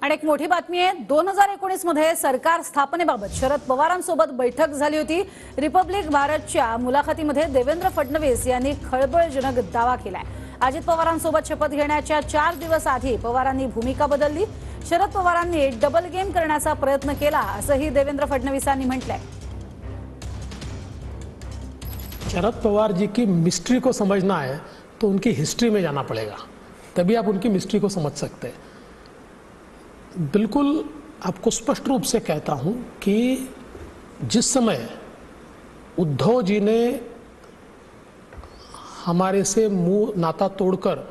आणि एक मोठी बातमी आहे, 2019 मध्ये सरकार स्थापनेबाबत शरद पवारांसोबत बैठक झाली होती। रिपब्लिक भारतच्या मुलाखतीमध्ये देवेंद्र फडणवीस यांनी खळबळजनक दावा केलाय। अजित पवारांसोबत शपथ घेण्याच्या 4 दिवस आधी पवारांनी भूमिका बदलली। शरद पवारांनी डबल गेम करण्याचा प्रयत्न केला असंही देवेंद्र फडणवीसांनी म्हटलंय। शरद पवार जी की मिस्ट्री को समझना है तो उनकी हिस्ट्री में जाना पड़ेगा, तभी आप उनकी मिस्ट्री को समझ सकते हैं। बिल्कुल आपको स्पष्ट रूप से कहता हूं कि जिस समय उद्धव जी ने हमारे से मुंह नाता तोड़कर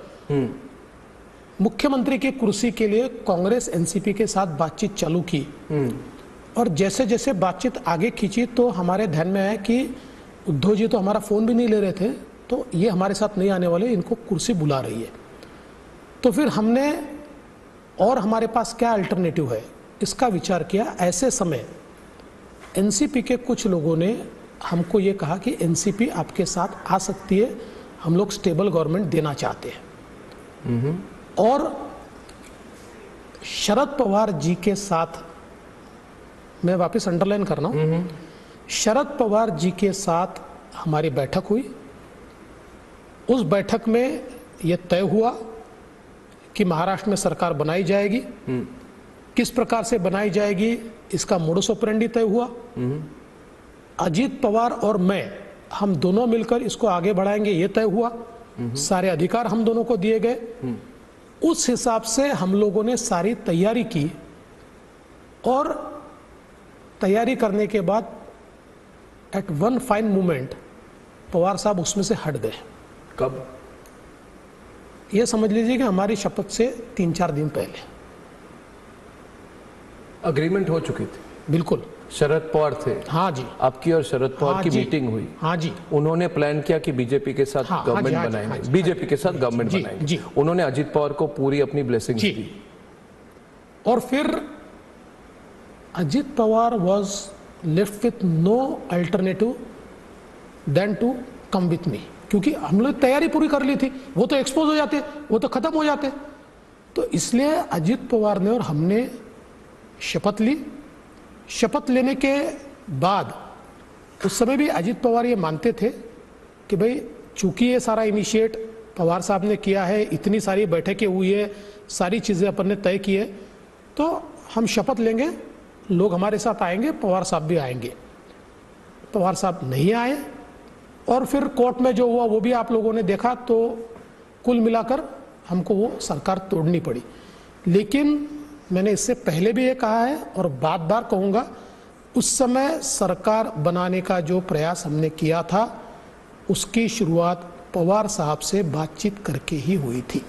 मुख्यमंत्री की कुर्सी के लिए कांग्रेस एनसीपी के साथ बातचीत चालू की और जैसे जैसे बातचीत आगे खींची तो हमारे ध्यान में आया कि उद्धव जी तो हमारा फोन भी नहीं ले रहे थे, तो ये हमारे साथ नहीं आने वाले, इनको कुर्सी बुला रही है। तो फिर हमने और हमारे पास क्या अल्टरनेटिव है इसका विचार किया। ऐसे समय एनसीपी के कुछ लोगों ने हमको ये कहा कि एनसीपी आपके साथ आ सकती है, हम लोग स्टेबल गवर्नमेंट देना चाहते हैं। और शरद पवार जी के साथ, मैं वापस अंडरलाइन कर रहा हूं, शरद पवार जी के साथ हमारी बैठक हुई। उस बैठक में यह तय हुआ कि महाराष्ट्र में सरकार बनाई जाएगी। किस प्रकार से बनाई जाएगी इसका मोडस ऑपरेंडी तय हुआ। अजीत पवार और मैं, हम दोनों मिलकर इसको आगे बढ़ाएंगे ये तय हुआ। सारे अधिकार हम दोनों को दिए गए। उस हिसाब से हम लोगों ने सारी तैयारी की और तैयारी करने के बाद at one fine moment Pawar साहब उसमें से हट गए। कब? ये समझ लीजिए कि हमारी शपथ से 3-4 दिन पहले अग्रीमेंट हो चुकी थी। बिल्कुल। शरद पवार थे। हाँ जी। आपकी और शरद पवार की मीटिंग हुई। हाँ जी। उन्होंने प्लान किया कि बीजेपी के साथ गवर्नमेंट बनाएंगे, बीजेपी के साथ गवर्नमेंट बनाएंगे। उन्होंने अजीत पवार को पूरी अपनी ब्लेसिंग दी। और फिर Ajit Pawar was left with no alternative than to come with me, क्योंकि हम लोग तैयारी पूरी कर ली थी। वो तो एक्सपोज हो जाते, वो तो खत्म हो जाते। तो इसलिए अजीत पवार ने और हमने शपथ ली। शपथ लेने के बाद उस समय भी अजीत पवार ये मानते थे कि भाई चूंकि ये सारा इनिशिएट पवार साहब ने किया है, इतनी सारी बैठकें हुई है, सारी चीज़ें अपन ने तय की है, तो हम शपथ लेंगे, लोग हमारे साथ आएंगे, पवार साहब भी आएंगे। पवार साहब नहीं आए और फिर कोर्ट में जो हुआ वो भी आप लोगों ने देखा। तो कुल मिलाकर हमको वो सरकार तोड़नी पड़ी। लेकिन मैंने इससे पहले भी ये कहा है और बार-बार कहूँगा, उस समय सरकार बनाने का जो प्रयास हमने किया था उसकी शुरुआत पवार साहब से बातचीत करके ही हुई थी।